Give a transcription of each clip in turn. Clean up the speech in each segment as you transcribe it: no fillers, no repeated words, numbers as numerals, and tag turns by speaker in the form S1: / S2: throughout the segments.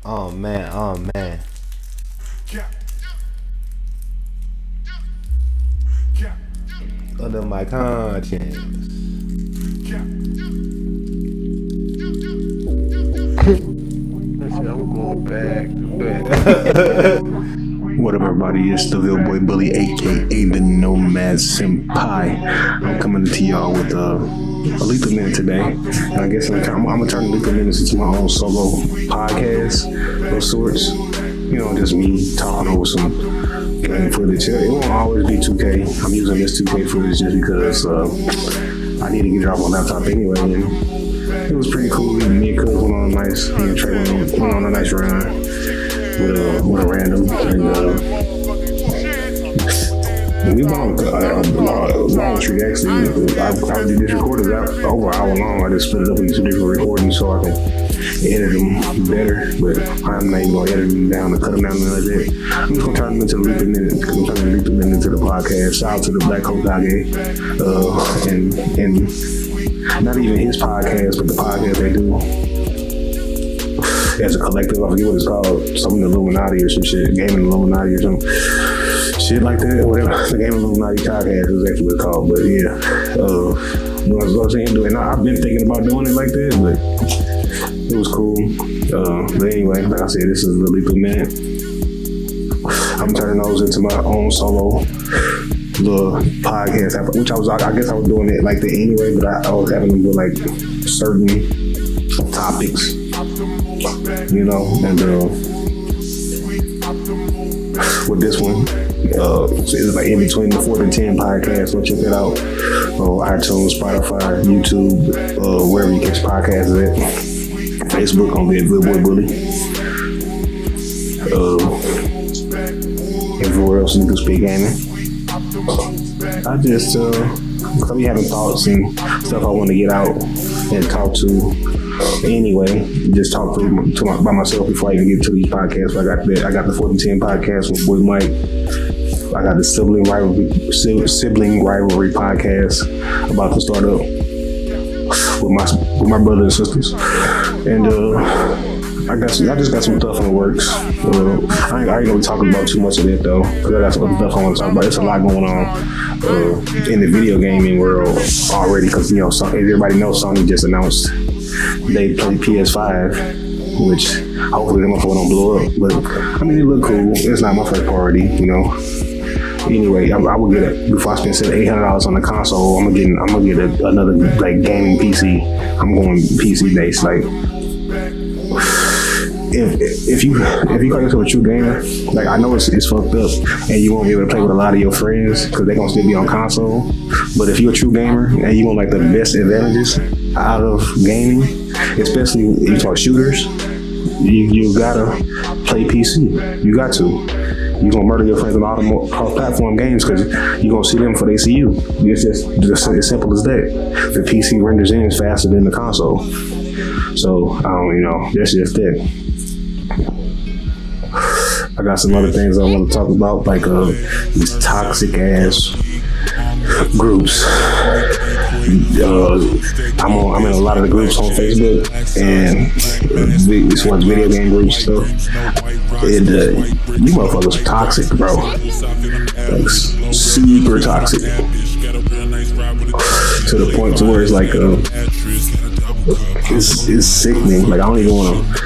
S1: Oh man, oh man. Under my conscience.
S2: I'm going back to back. What up, everybody? It's the Ville Boy Bully, aka the Nomad Senpai. I'm coming to y'all with a Lethal Minute today, and I guess I'm gonna turn Lethal Minutes into my own solo podcast of sorts. You know, just me talking over some game footage. It won't always be 2K. I'm using this 2K footage just because I need to get it off my laptop anyway. And it was pretty cool. Me and Cuz went on a nice, me and Trey went on a nice run with a random, and we went on a long streak actually. I did this recording over an hour long. I just split it up into different recordings so I can edit them better, but I'm not even gonna edit them down and cut them down like that. I'm just gonna turn them into a Lethal Minute, because I'm turning Lethal Minute into the podcast. Shout out to the Black Hokage, and not even his podcast, but the podcast they do as a collective. I forget what it's called, something Illuminati or some shit, Gaming Illuminati or some shit like that, whatever. The Gaming Illuminati podcast is actually what it's called, but yeah. What I was saying, and I've been thinking about doing it like that, but it was cool. But anyway, like I said, this is the Lethal Minute. I'm turning those into my own solo the podcast, which I guess I was doing it like that anyway, but I was having them with like certain topics, you know, and with this one, so it's like in between the 4 and 10 podcast. So check it out on iTunes, Spotify, YouTube, wherever you catch podcasts at. Facebook on Ville Boy Bully. Everywhere else you can speak gaming. I just I be having thoughts and stuff I want to get out and talk to. Anyway, just talk by myself before I even get to these podcasts. I got the 4 and 10 podcast with Boy Mike. I got the sibling rivalry podcast about to start up with my brothers and sisters, and I just got some stuff in the works. I ain't gonna be talking about too much of it though, because I got some other stuff I want to talk about. It's a lot going on in the video gaming world already, because you know, everybody knows Sony just announced they play PS5, which hopefully them motherfuckers don't blow up. But I mean, it look cool. It's not my first priority, you know. Anyway, I would get it before I spend $800 on the console. I'm gonna get another like gaming PC. I'm going PC based. Like, if you call yourself a true gamer, like I know it's fucked up, and you won't be able to play with a lot of your friends because they're gonna still be on console. But if you're a true gamer and you want like the best advantages out of gaming, especially if you talk shooters, you gotta play PC. You got to. You're gonna murder your friends in all the cross-platform games because you're gonna see them before they see you. It's just as simple as that. The PC renders in faster than the console. So, you know, that's just it. I got some other things I want to talk about, like these toxic ass groups. I'm in a lot of the groups on Facebook, and this one's video game groups stuff. And you motherfuckers are toxic, bro. Like super toxic. To the point to where it's like it's sickening. Like I don't even want to.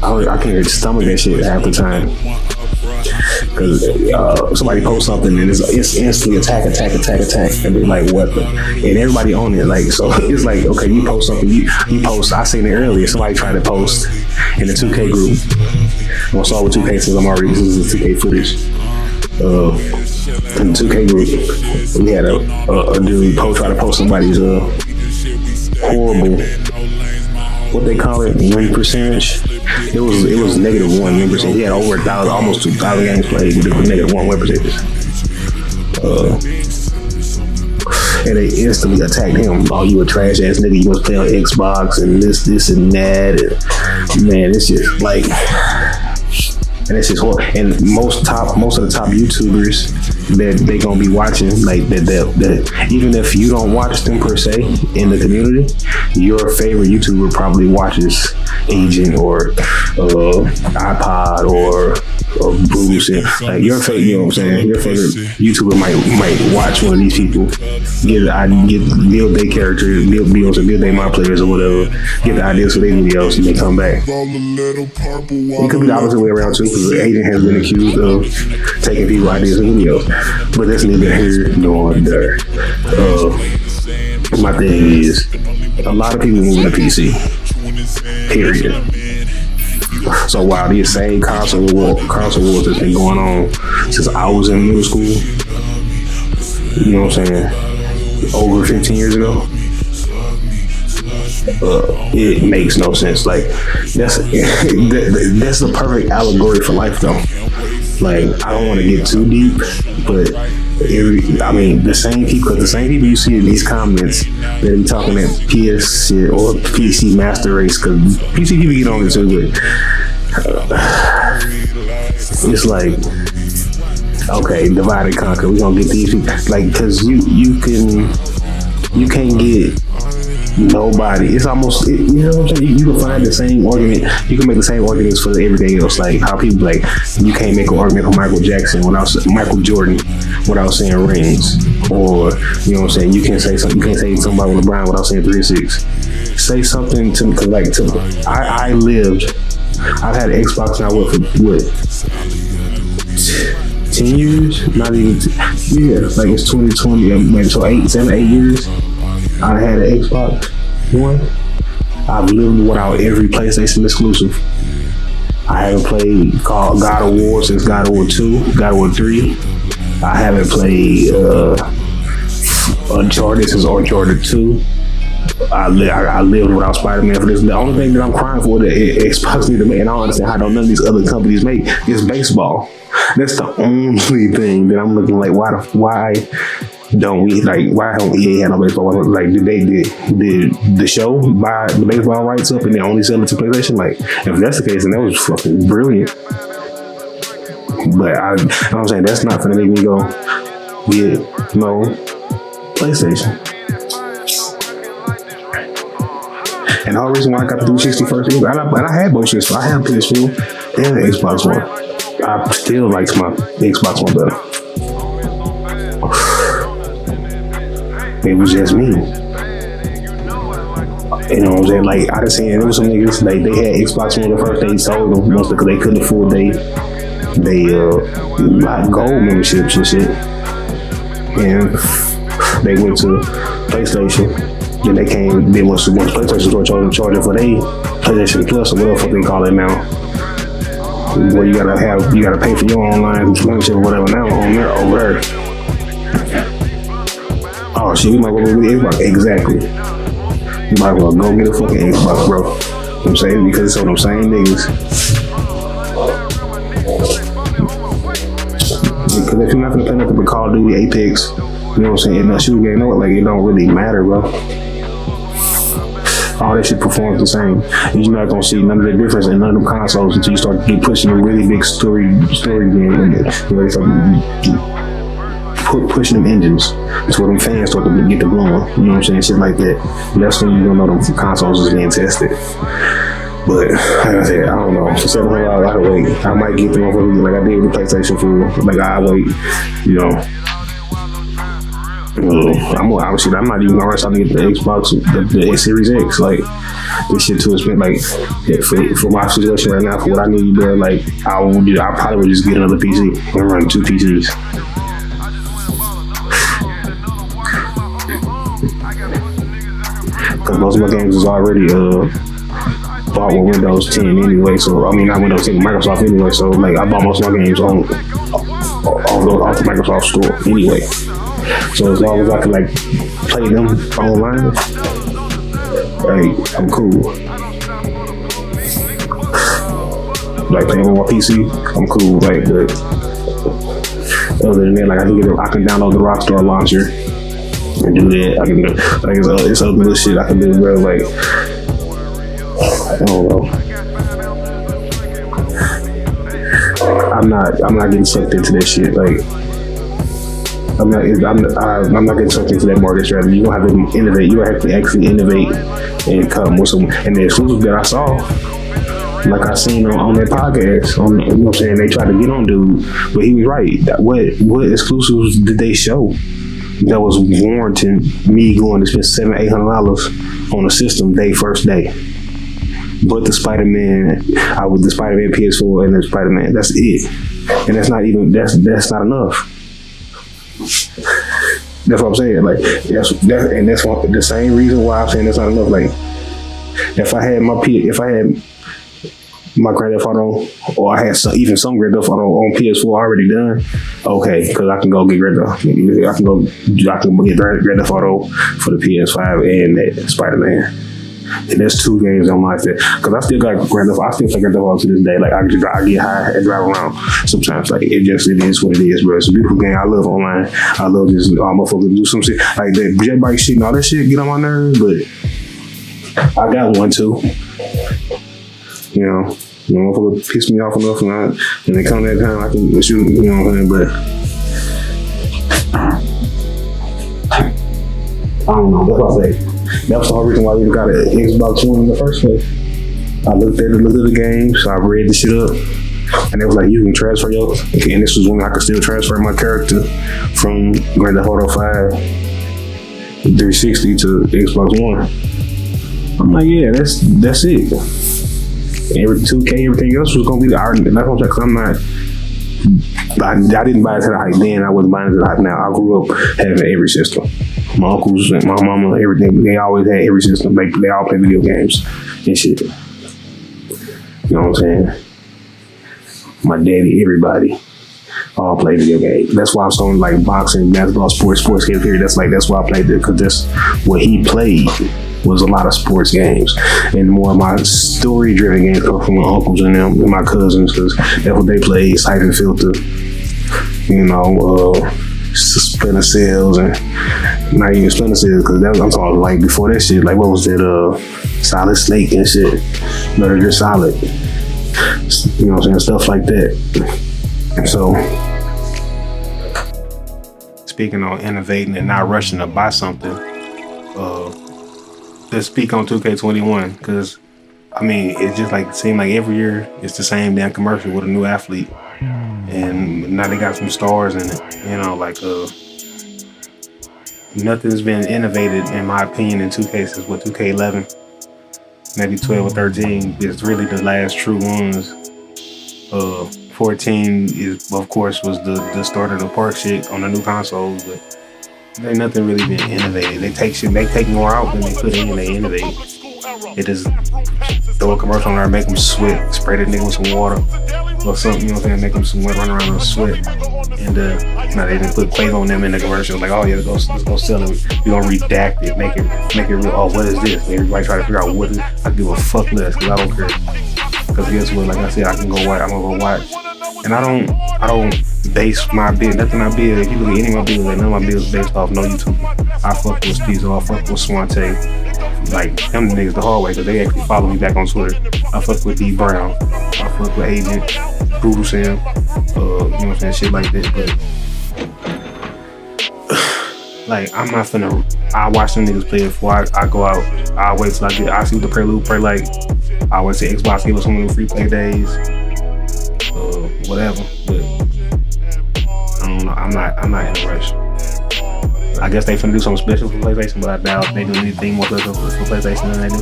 S2: I can't even stomach that shit half the time. Because somebody posts something and it's instantly attack, and be like, what the? And everybody on it, like, so it's like, okay, you post something, you post. I seen it earlier. Somebody tried to post in the 2K group. Well, start with 2K since this is 2K footage. In the 2K group, we had a dude try to post somebody's horrible, what they call it, win percentage. It was -1 win percentage. He had over 1,000, almost 2,000 games played with -1 win percentage. And they instantly attacked him. Oh, you a trash ass nigga, you must play on Xbox and this and that. And man, it's just like, and it's just horrible. And most of the top YouTubers that they gonna be watching, like that even if you don't watch them per se in the community, your favorite YouTuber probably watches Agent or iPod or Bruce, and like your favorite, you know what I'm saying, your favorite YouTuber might watch one of these people, build their character, build their my players or whatever, get the ideas for their videos, and they come back. It could be the opposite way around too, because the Agent has been accused of taking people's ideas and videos, but that's neither here nor there. My thing is, a lot of people moving to PC. Period. So while these same console wars that's been going on since I was in middle school, you know what I'm saying, over 15 years ago, it makes no sense. Like that's the perfect allegory for life, though. Like I don't want to get too deep, but the same people you see in these comments that be talking that PS shit or PC Master Race, because PC people get on it too, but it's like, okay, divide and conquer. We gonna get these people, like, because you can't get nobody. It's almost, you know what I'm saying? You can find the same argument. You can make the same arguments for everything else. Like how people like, you can't make an argument for Michael Jackson Michael Jordan without saying rings, or you know what I'm saying. You can't say something. You can't say something about LeBron without saying 3-6. Say something to me, cause like I lived. I've had an Xbox now for 10 years? Not even. Yeah, like it's 2020. Maybe so 8 years. I had an Xbox One. I've lived without every PlayStation exclusive. I haven't played God of War since God of War 2, God of War 3. I haven't played Uncharted since Uncharted 2. I lived without Spider-Man for this. The only thing that I'm crying for that Xbox need to make, and I don't understand how none of these other companies make, is baseball. That's the only thing that I'm looking like, why don't we, like, why don't EA have no baseball? Like, did the show buy the baseball rights up and they only sell it to PlayStation? Like, if that's the case, then that was fucking brilliant. But you know what I'm saying, that's not gonna make me go get no PlayStation. And the whole reason why I got the 360 first, and I had both shits. I had PS4 and the Xbox One. I still liked my Xbox One better. It was just me. You know what I'm saying? Like, I just seen there was some niggas, like, they had Xbox One the first day, sold them mostly because they couldn't afford they gold memberships and shit. And they went to PlayStation. Then once PlayStation started charging for their PlayStation Plus or whatever they call it now, where you gotta pay for your online membership or whatever now over there. Oh shit, we might go get the Xbox. Exactly. You might well go get a fucking Xbox, bro. You know what I'm saying? Because it's on them same niggas. Because if you're not gonna play nothing but Call of Duty, Apex, you know what I'm saying, in that shooting game, like, it don't really matter, bro. All that shit performs the same. And you're not gonna see none of the difference in none of them consoles until you start pushing a really big story game. You know, pushing them engines. It's where them fans start to get the blowing. You know what I'm saying? Shit like that. That's when you don't know them consoles is being tested. But like I said, I don't know. For $700, I can wait. I might get them for like I did with the PlayStation 4. Like I wait, you know. I'm not even gonna rush out to get the Xbox, the Series X. Like, this shit too expensive. Like, for my situation right now, for what I need, bro, like, I probably would just get another PC and run 2 PCs. Because most of my games is already bought with Windows 10 anyway. So, I mean, not Windows 10, Microsoft anyway. So, like, I bought most of my games off the Microsoft store anyway. So as long as I can like play them online, like I'm cool. Like playing on my PC, I'm cool. Like, but other than that, like I can download the Rockstar launcher and do that. I can like it's other little shit I can do, bro. Like I don't know. I'm not getting sucked into that shit. Like I'm not getting sucked into that market strategy. You gonna have to innovate. You gonna have to actually innovate and come with some. And the exclusives that I saw, like I seen on that podcast, you know what I'm saying, they tried to get on dude, but he was right. What exclusives did they show that was warranting me going to spend $700-800 on a system first day? But the Spider-Man, the Spider-Man PS4 and the Spider-Man, that's it. And that's not not enough. That's what I'm saying. Like that's the same reason why I'm saying that's not enough. Like if I had my Grand Theft Auto, or I had even some Grand Theft Auto on PS4 already done, okay, because I can go get Grand Theft Auto for the PS5 and that Spider-Man. And there's 2 games on my set, because I still got Grand Theft Auto. I still play Grand Theft Auto to this day. Like I get high and drive around sometimes. Like it is what it is, bro. It's a beautiful game. I love online. I love just motherfuckers do some shit like that jet bike shit and all that shit get on my nerves. But I got one too. You know, motherfucker piss me off enough, and they come that time I can shoot. You know what I'm saying? But I don't know. That's what I say. That was the whole reason why we got an Xbox One in the first place. I looked at the game, so I read the shit up, and it was like you can transfer yours. And this was when I could still transfer my character from Grand Theft Auto 5 360 to Xbox One. I'm like, yeah, that's it. Every 2K, everything else was gonna be the iron. That's what I'm saying, 'cause I'm not. I didn't buy it to the hype then. I wasn't buying it to the hype now. I grew up having every system. My uncles and my mama, everything. They always had every system. They all play video games and shit. You know what I'm saying? My daddy, everybody, all play video games. That's why I'm so like boxing, basketball, sports games. Period. That's why I played it, because that's what he played. Was a lot of sports games, and more of my story-driven games come from my uncles and them and my cousins, because that's what they play. Siphon Filter, you know, Splinter Cells, and not even Splinter Cells, because I'm talking like before that shit. Like what was that? Solid Snake and shit. Metal Gear Solid. You know what I'm saying? Stuff like that. So, speaking on innovating and not rushing to buy something, let's speak on 2K21, because I mean it just like seemed like every year it's the same damn commercial with a new athlete, and now they got some stars in it. You know, like nothing's been innovated in my opinion in 2K since 2K11, maybe 12 or 13 is really the last true ones. 14 is of course was the start of the park shit on the new consoles, but ain't nothing really been innovated. They take more out than they put in, and they innovate. It just throw a commercial on there, make them sweat, spray that nigga with some water or something, you know what I'm saying, make them sweat, run around and sweat. And now they didn't put Quavo on them in the commercial, like, oh yeah, let's go sell it. We gonna redact it, make it real. Oh, what is this? And everybody try to figure out what it is. I give a fuck less, because I don't care. Because guess what, like I said, I can go watch, I'm gonna go watch. And I don't base my business, nothing I build. If you look at any of my business, like none of my business based off no YouTube. I fuck with Steezo, I fuck with Swante, like them niggas the hard way, because they actually follow me back on Twitter. I fuck with D Brown, I fuck with Agent, Brutal Sam, you know what I'm saying, shit like that. But like I'm not finna, I watch them niggas play it before I go out. I wait till I see what the prelude play like. I wait till Xbox give us some of the free play days. Whatever, but I don't know. I'm not in a rush. I guess they finna do something special for PlayStation, but I doubt they do anything more special for PlayStation than they do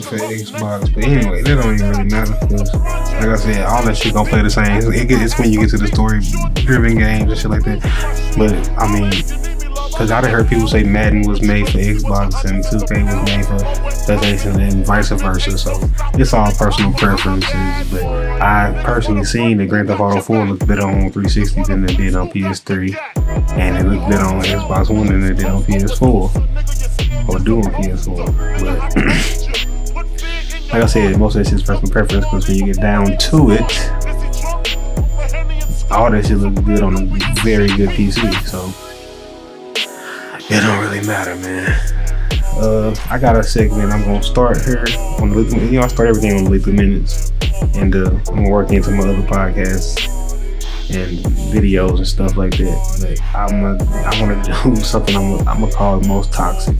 S2: for Xbox. But anyway, that don't even really matter, because like I said, all that shit gonna play the same. It's when you get to the story-driven games and shit like that. But I mean, because I done heard people say Madden was made for Xbox and 2K was made for PlayStation and vice versa. So it's all personal preferences. But I personally seen that Grand Theft Auto 4 looked better on 360 than it did on PS3, and it looked better on Xbox One than it did on PS4, or do on PS4. But like I said, most of that shit's personal preference, because when you get down to it, all that shit looks good on a very good PC. So it don't really matter, man. I got a segment I'm gonna start here on the, I start everything on the Liquid Minutes, and I'm gonna work into my other podcasts. and videos and stuff like that. But I want to do something I'm gonna call most toxic.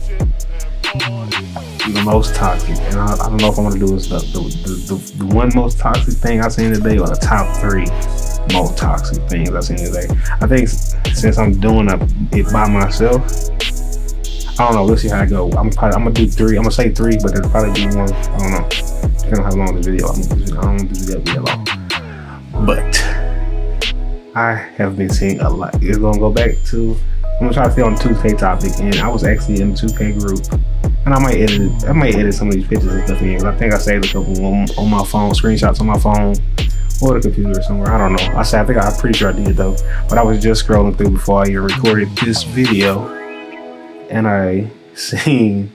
S2: The most toxic, and I don't know if I'm gonna do is the one most toxic thing I've seen today, or the top 3 most toxic things I've seen today. I think since I'm doing it by myself, I don't know. Let's see how I go. I'm gonna do 3. I'm gonna say 3, but there'll probably be one. I don't know. Depending on how long the video. I don't want this video to be long. But I have been seeing a lot. It's gonna go back to. I'm gonna try to stay on the 2K topic, and I was actually in the 2K group, and I might edit some of these pictures and stuff in, because I think I saved a couple on my phone, screenshots on my phone or the computer somewhere. I don't know. I'm pretty sure I did though. But I was just scrolling through before I recorded this video, and I seen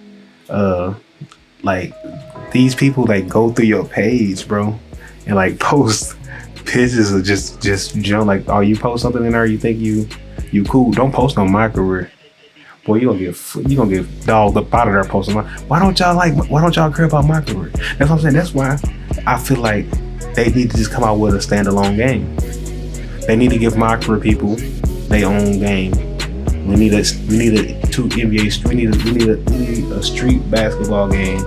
S2: like these people like go through your page, bro, and like post pictures of just junk. Like, oh, you post something in there, you think you cool. Don't post on my career. Boy, you gonna get dogged up out of there posting. Why don't y'all care about my career? That's what I'm saying. That's why I feel like they need to just come out with a standalone game. They need to give my career people their own game. We need a street basketball game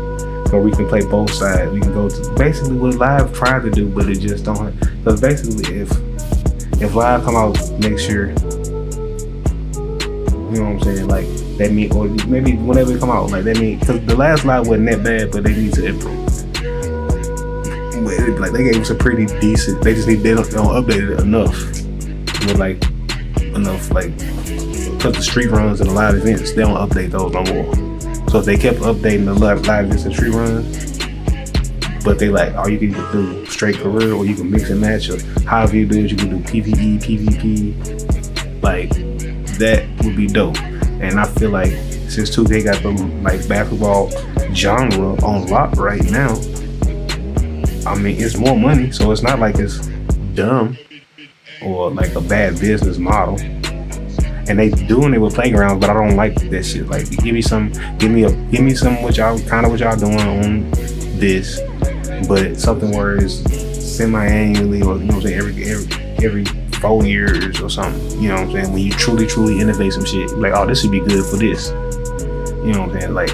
S2: where we can play both sides. We can go to basically what Live tried to do, but it just don't. Because basically, if Live come out next year, you know what I'm saying? Like, that mean, or maybe whenever it come out, like, that mean, because the last Live wasn't that bad, but they need to improve. But like, they gave us a pretty decent. They just don't update it enough. With like enough, like, because the street runs and the live events, they don't update those no more. So if they kept updating the live events and street runs, but they like, oh, you can do straight career, or you can mix and match, or however you do it, you can do PvE, PvP, like. That would be dope. And I feel like since 2K got the like basketball genre on lock right now, I mean, it's more money, so it's not like it's dumb or like a bad business model. And they doing it with playgrounds, but I don't like that shit. Like, give me some what y'all doing on this, but something where it's semi-annually, or you know what I'm saying, every 4 years or something, you know what I'm saying? When you truly innovate some shit, like, oh, this would be good for this. You know what I'm saying? Like,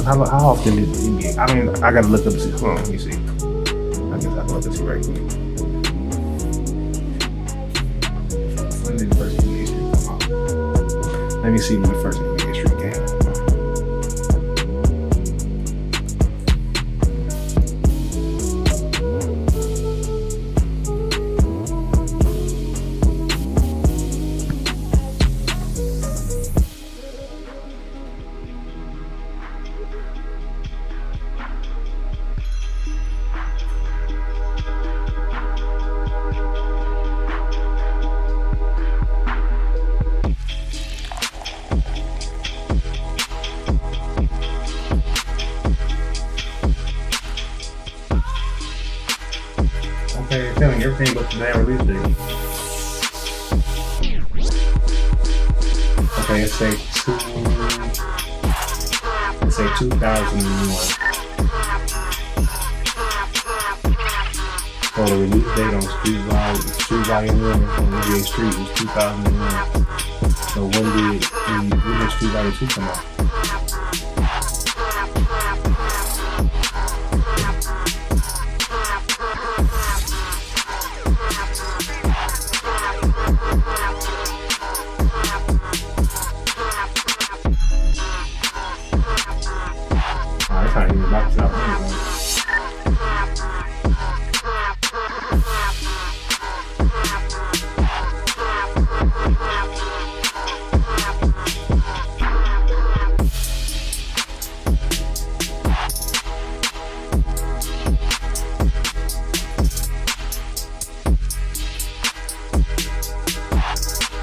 S2: how often did NBA? I gotta look up. Hold on, let me see. I guess I can look up see right quick. When did the first NBA street come out? Let me see when the first NBA street came out. 2001. So the release date on Street Volume 1 on NBA Street was 2001. So when did Street Volume 2 come out?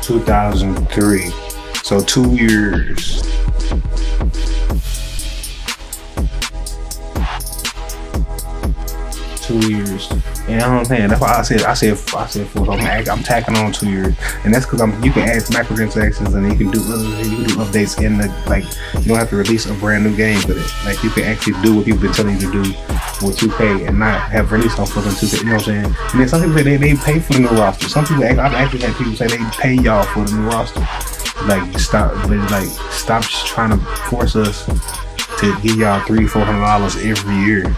S2: (2003). So 2 years.
S3: 2 years. And you know what I'm saying? That's why I said 4. So I'm tacking on 2 years, and that's because you can add microtransactions and you can do updates in the like. You don't have to release a brand new game for it. Like you can actually do what people been telling you to do with 2K and not have release on fucking 2K. You know what I'm saying? And then some people say they pay for the new roster. Some people I've actually had people say they pay y'all for the new roster. Stop trying to force us to give y'all $300-$400 every year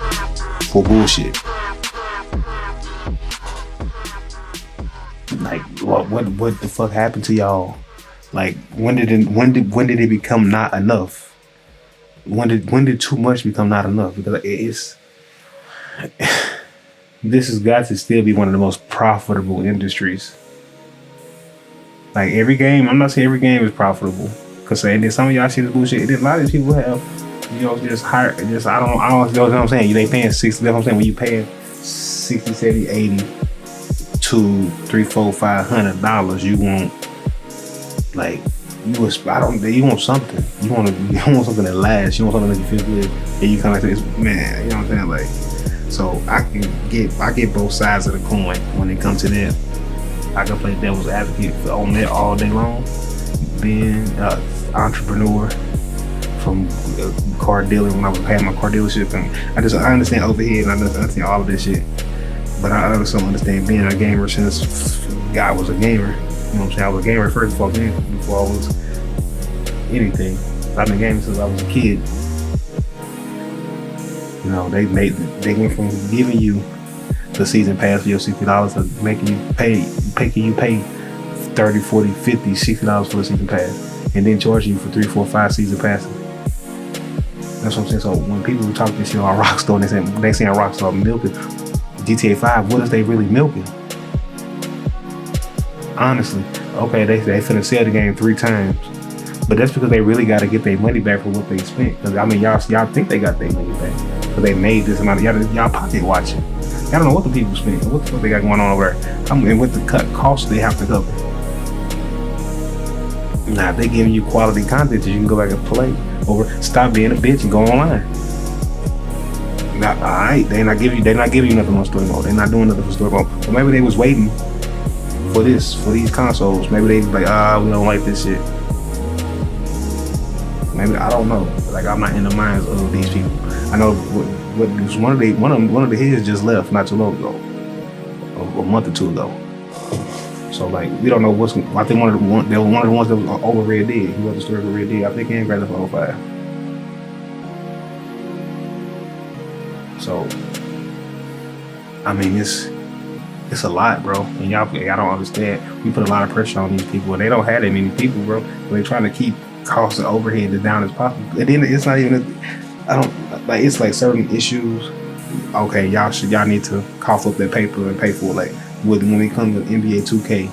S3: for bullshit. Like what the fuck happened to y'all? Like when did it become not enough? When did too much become not enough? Because this has got to still be one of the most profitable industries. Like every game, I'm not saying every game is profitable, cause and then some of y'all see this bullshit. And then a lot of these people have, just hire, I don't know what I'm saying. They paying 60. That's what I'm saying. When you paying 60, 70, 80 to $300, $400, $500, you want you want something. You want something that lasts. You want something that you feel good. And you kind of like this, man. You know what I'm saying? Like, so I get both sides of the coin when it comes to that. I can play devil's advocate on that all day long. Being an entrepreneur from car dealing when I was having my car dealership, and I understand overhead and I understand all of this shit. But I also understand being a gamer since I was a gamer. You know what I'm saying? I was a gamer first before I was anything. I've been gaming since I was a kid. You know, they went from giving you the season pass for your $60 to making you pay $30, $40, $50, $60 for the season pass, and then charging you for 3, 4, 5 season passes. That's what I'm saying. So when people talk this shit on Rockstar and they saying Rockstar milking GTA 5, what is they really milking? Honestly, okay, they finna sell the game 3 times, but that's because they really got to get their money back for what they spent. Because I mean, y'all think they got their money back, because they made this amount of y'all pocket watching. I don't know what the people spend, what the fuck they got going on over there. And with the cost they have to cover. Now, if they giving you quality content, you can go back and play. Or stop being a bitch and go online. Now, alright, they're not giving you nothing on story mode. They're not doing nothing for story mode. But maybe they was waiting for these consoles. Maybe they was like, we don't like this shit. Maybe I don't know. Like, I'm not in the minds of these people. I know one of the heads just left not too long ago, a month or 2 ago. So like we don't know what's. I think one of the ones that was over Red Dead. He wrote the story for Red Dead. I think he ain't Grand Theft Auto 5. So I mean it's a lot, bro. And y'all don't understand. We put a lot of pressure on these people, and they don't have that many people, bro. They're trying to keep costs and overhead as down as possible. And then it's not even. It's like certain issues. Okay, y'all need to cough up that paper and pay for it. Like when it comes to NBA 2K,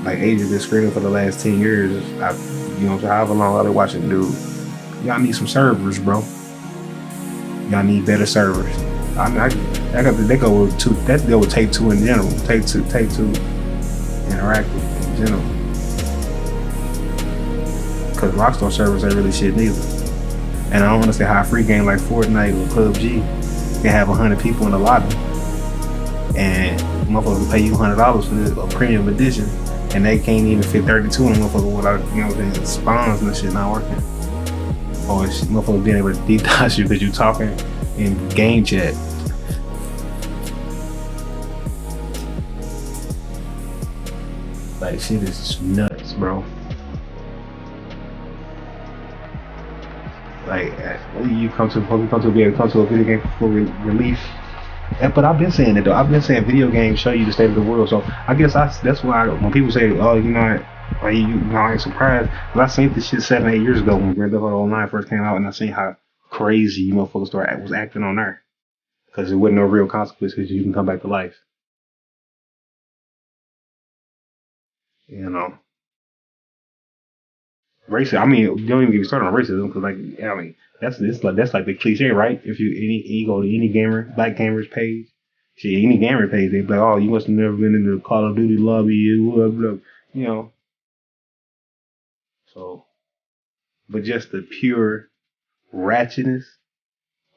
S3: like Asia's been screaming for the last 10 years. However long I've been watching the dude. Y'all need some servers, bro. Y'all need better servers. They go with two. That deal with Take Two in general. Take Two Interactive in general. Because Rockstar servers ain't really shit neither. And I don't understand how a free game like Fortnite or PUBG can have 100 people in the lobby, and motherfuckers will pay you $100 for this, a premium edition, and they can't even fit 32 in motherfucker without spawns and shit not working. Or motherfuckers being able to DDoS you because you talking in game chat. Like shit is nuts, bro. Like you come to a video game for release. But I've been saying it though. I've been saying video games show you the state of the world. So I guess that's why when people say, "Oh, I ain't surprised," because I seen this shit 7-8 years ago when Grand Theft Auto Online first came out, and I seen how crazy you motherfuckers was acting on there because there wasn't no real consequences because you can come back to life. You know, racism. I mean, you don't even get started on racism because, that's like the cliche, right? If you go to any black gamers page, shit, any gamer page, they be like, "Oh, you must have never been in the Call of Duty lobby," you know. So, but just the pure ratchetness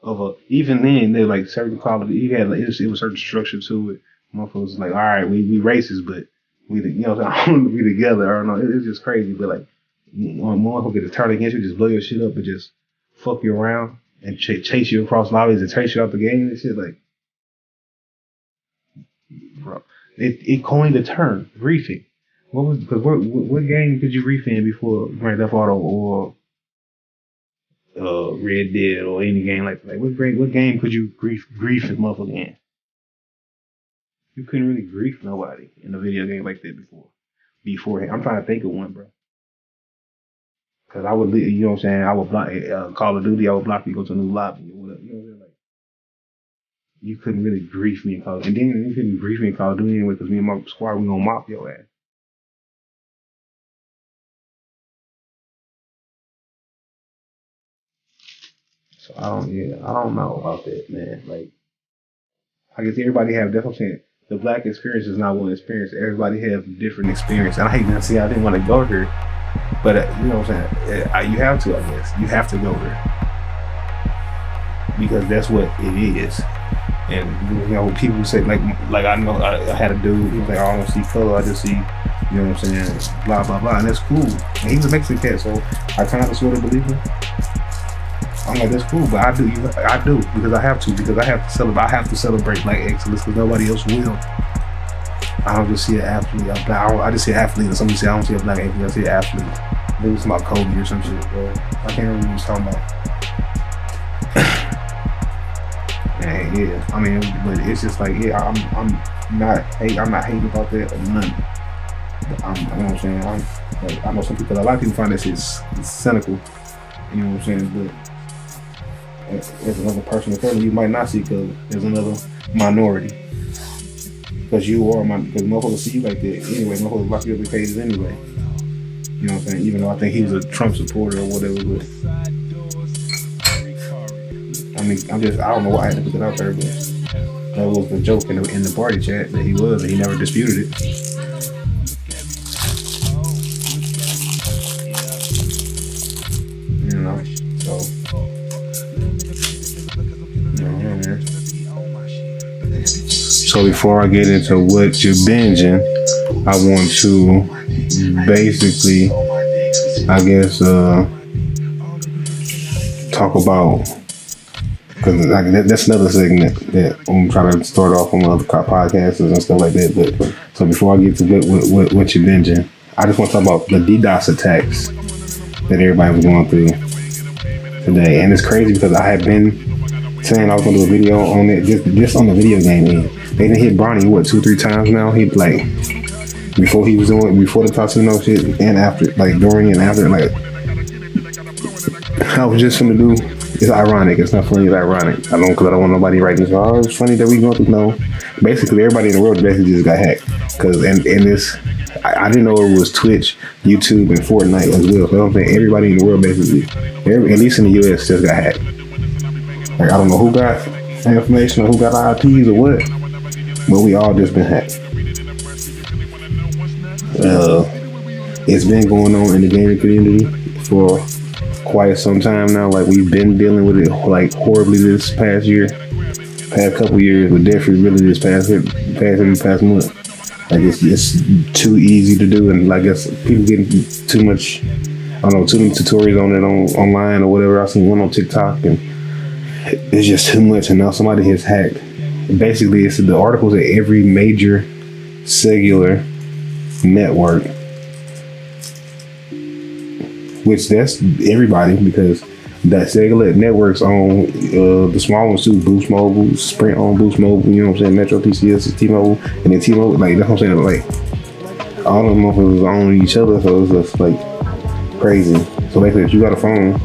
S3: of a. Even then, they like certain quality. You had like it was certain structure to it. Motherfuckers was like, all right, we racist, but we I don't want to be together. I don't know. It's just crazy, but like, motherfucker to turn against you, just blow your shit up, and just fuck you around and chase you across lobbies and chase you out the game and shit. Like, bro, it coined the term griefing. What game could you grief in before Grand Theft Auto or Red Dead or any game like that? What game could you grief a motherfucker in? You couldn't really grief nobody in a video game like that beforehand. I'm trying to think of one, bro. Cause I would, you know what I'm saying? I would block Call of Duty. I would block you, go to a new lobby or whatever. You know what I'm saying? Like, you couldn't really grief me in Call of Duty. And then you couldn't grief me in Call of Duty anyway, because me and my squad, we gonna mop your ass. So I don't know about that, man. Like, I guess everybody have, that's what I'm saying. The black experience is not one experience. Everybody have different experience. And I hate to say I didn't want to go here, but you know what I'm saying? You have to, I guess. You have to go there. Because that's what it is. And, you know, people say, like I know I had a dude, he was like, I don't see color, I just see, you know what I'm saying, blah, blah, blah. And that's cool. And he was a Mexican cat, so I kind of sort of believe him. I'm like, that's cool, but I do because I have to celebrate black excellence because nobody else will. I don't just see an athlete. I just see an athlete, or somebody say I don't see a black athlete. I see an athlete. Maybe it's about Kobe or some shit, bro. I can't remember what he was talking about. And yeah, I mean, but it's just like, yeah, I'm not hating about that or nothing. But you know what I'm saying? I know some people, a lot of people find this is cynical. You know what I'm saying? But there's another person in front of you might not see because there's another minority. Because because motherfuckers see you like that anyway. Motherfuckers lock you up in cages anyway. You know what I'm saying? Even though I think he was a Trump supporter or whatever, but I mean, I don't know why I had to put that out there, but that was the joke in the party chat that he was, and he never disputed it. You know, so. So before I get into what you're binging, I want to basically, I guess, talk about, because that's another segment that I'm trying to start off on other podcasts and stuff like that. But so before I get to what you're binging, I just want to talk about the DDoS attacks that everybody was going through today. And it's crazy because I had been saying I was going to do a video on it, just on the video game end. They didn't hit Bronny, 2-3 times now? He like, before the Tatsuno shit and after, like during and after, like, I was just gonna do, it's ironic, it's not funny, it's ironic. Because I don't want nobody writing this, oh, it's funny that we going through, no. Basically, everybody in the world basically just got hacked. Because, and this, I didn't know it was Twitch, YouTube, and Fortnite as well. So I'm saying everybody in the world basically, at least in the US, just got hacked. Like, I don't know who got information or who got IPs or what, but we all just been hacked. It's been going on in the gaming community for quite some time now. Like, we've been dealing with it like horribly this past couple years, but definitely really this past month. Like, it's too easy to do, and I guess people getting too many tutorials on it online or whatever. I seen one on TikTok, and it's just too much, and now somebody has hacked. Basically, it's the articles at every major cellular network, which that's everybody, because that cellular networks on the small ones too, Boost Mobile, Sprint on Boost Mobile, you know what I'm saying, Metro PCS, T-Mobile, and then T-Mobile, like, that's what I'm saying, like, all of them motherfuckers own each other, so it's just like crazy. So basically, if you got a phone